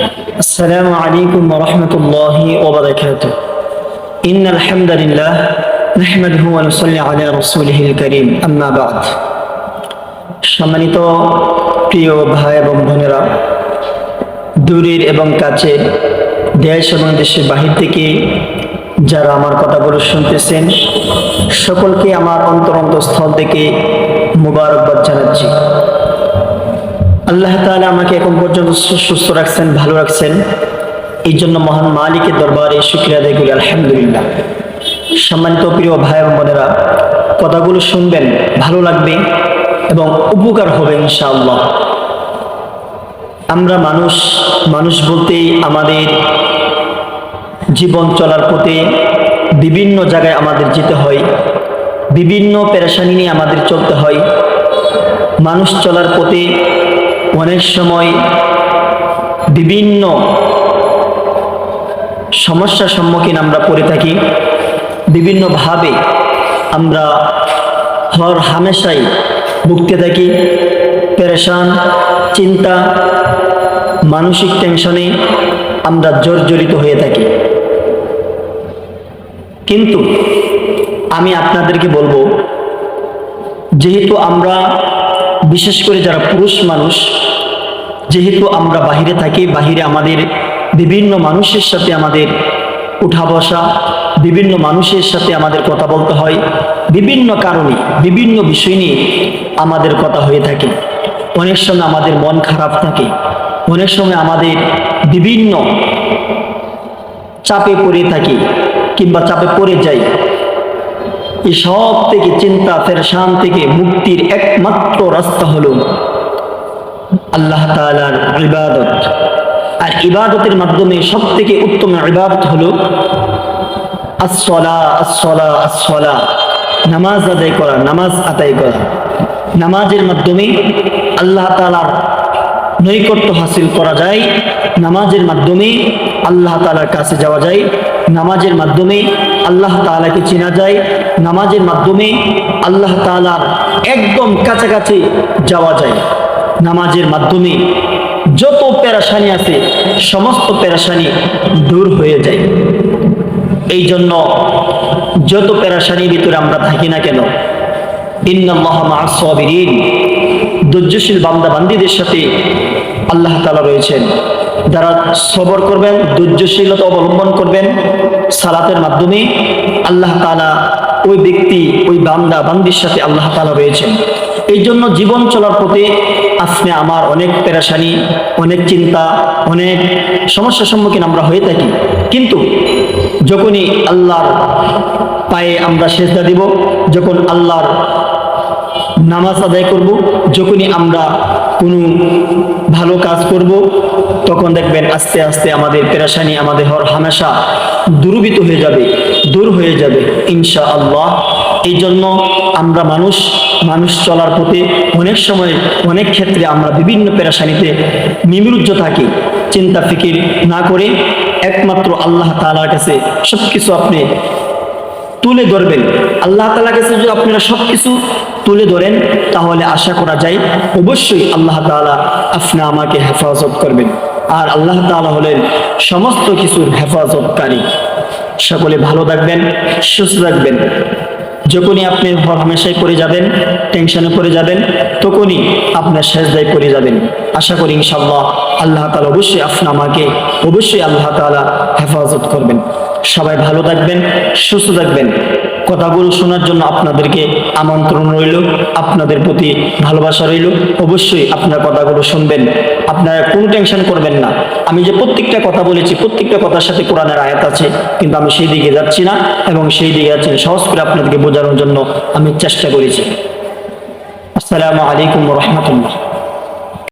السلام عليكم ورحمة الله وبركاته. إن الحمد لله نحمده ونصلي على رسوله الكريم. أما بعد. সম্মানিত প্রিয় ভাই এবং বোনেরা, দূরের এবং কাছের, দেশ এবং দেশের বাহির থেকে যারা আমার কথাগুলো শুনতেছেন, সকলকে আমার অন্তরস্থল থেকে মুবারকবাদ জানাচ্ছি। আল্লাহ তাআলা আমাকে এখন পর্যন্ত সুস্থ রাখছেন, ভালো রাখছেন, এই জন্য মহান মালিকের দরবারে শুকরিয়া আদায় করি, আলহামদুলিল্লাহ। সম্মানিত প্রিয় ভাই এবং বোনেরা, কথাগুলো শুনবেন, ভালো লাগবে এবং উপকার হবে ইনশাআল্লাহ। আমরা মানুষ বলতেই আমাদের জীবন চলার পথে বিভিন্ন জায়গায় আমাদের যেতে হয়, বিভিন্ন পেরেশানি নিয়ে আমাদের চলতে হয়। মানুষ চলার পথে অনেক সময় বিভিন্ন সমস্যার সম্মুখীন আমরা পড়ে থাকি, বিভিন্নভাবে আমরা হর হামেশাই ভুগতে থাকি, পেরেশান, চিন্তা, মানসিক টেনশনে আমরা জর্জরিত হয়ে থাকি। কিন্তু আমি আপনাদেরকে বলবো, যেহেতু আমরা বিশেষ করে যারা পুরুষ মানুষ, যেহেতু আমরা বাহিরে থাকি, বাহিরে আমাদের বিভিন্ন মানুষের সাথে আমাদের উঠা বসা, বিভিন্ন মানুষের সাথে আমাদের কথা বলতে হয়, বিভিন্ন কারণে বিভিন্ন বিষয় নিয়ে আমাদের কথা হয়ে থাকে। অনেক সময় আমাদের মন খারাপ থাকে, অনেক সময় আমাদের বিভিন্ন চাপে পড়ে থাকি কিংবা চাপে পড়ে যাই। এই সব থেকে চিন্তা পেরেশান থেকে মুক্তির একমাত্র রাস্তা হলো আল্লাহ তাআলার ইবাদত। আর ইবাদতের মাধ্যমে সব থেকে উত্তম ইবাদত হলো আসসালাহ, আসসালাহ, আসসালাহ, নামাজ আদায় করা, নামাজ আদায় করা। নামাজের মাধ্যমে আল্লাহ তাআলার নৈকট্য হাসিল করা যায়, নামাজের মাধ্যমে আল্লাহ তাআলার কাছে যাওয়া যায়, নামাজের মাধ্যমে আল্লাহ তাআলাকে চেনা যায়, নামাজের মাধ্যমে আল্লাহ তাআলার একদম কাছাকাছি যাওয়া যায়। নামাজের মাধ্যমে যত পেরেশানি আছে সমস্ত পেরেশানি দূর হয়ে যায়। এই জন্য যত পেরেশানির ভিতরে আমরা থাকি না কেন, ইন্নাল্লাহা মা'আস সাবিরিন, ধৈর্যশীল বান্দা বান্দীদের সাথে আল্লাহ তাআলা রয়েছেন। যারা সবর করবেন, ধৈর্যশীলতা অবলম্বন করবেন, সালাতের মাধ্যমে আল্লাহ তাআলা ওই ব্যক্তি, ওই বান্দা বান্দির সাথে আল্লাহ তাআলা রয়েছেন। এই জন্য জীবন চলার পথে আপনি আমার অনেক পেরেশানি, অনেক চিন্তা, অনেক সমস্যার সম্মুখীন আমরা হয়ে থাকি। কিন্তু যখনই আল্লাহর পায়ে আমরা সেজদা দিব, যখন আল্লাহর নামাজ আদায় করব, যখনই আমরা কোনো ভালো কাজ করব, তখন দেখবেন আস্তে আস্তে আমাদের পেরেশানি, আমাদের হর হামেশা দূরীভূত হয়ে যাবে, দূর হয়ে যাবে ইনশাআল্লাহ। এই জন্য আমরা মানুষ চলার পথে অনেক সময় অনেক ক্ষেত্রে আমরা বিভিন্ন পেরেশানিতে নিমজ্জিত থাকি। চিন্তা ফিকির না করে একমাত্র আল্লাহ তাআলার কাছে সবকিছু আপনি তুলে ধরবেন। আল্লাহ তাআলার কাছে যদি আপনারা সবকিছু তুলে ধরেন, তাহলে আশা করা যায় অবশ্যই আল্লাহ তাআলা আপনি আমাকে হেফাজত করবেন। আর আল্লাহ তাআলা হলেন সমস্ত কিছুর হেফাজতকারী। সকলে ভালো থাকবেন, সুস্থ থাকবেন। যখনই আপনি হামেশাই পড়ে যাবেন, টেনশনে পড়ে যাবেন, তখনই আপনার সেজদায় পড়ে যাবেন। আশা করি ইনশাআল্লাহ আল্লাহ তাআলা অবশ্যই আমাকে অবশ্যই আল্লাহ তাআলা হেফাজত করবেন। সবাই ভালো থাকবেন, সুস্থ থাকবেন। কথাগুলো শোনার জন্য আপনাদেরকে আমন্ত্রণ রইল, আপনাদের প্রতি ভালোবাসা রইল। অবশ্যই আপনার কথাগুলো শুনবেন, আপনারা কোনো টেনশন করবেন না। আমি যে প্রত্যেকটা কথা বলেছি, প্রত্যেকটা কথার সাথে কোরআনের আয়াত আছে, কিন্তু আমি সেই দিকে যাচ্ছি না এবং সেই দিকে যাচ্ছি সহজ করে আপনাদেরকে বোঝানোর জন্য আমি চেষ্টা করেছি। আসসালামু আলাইকুম ওয়া রাহমাতুল্লাহ।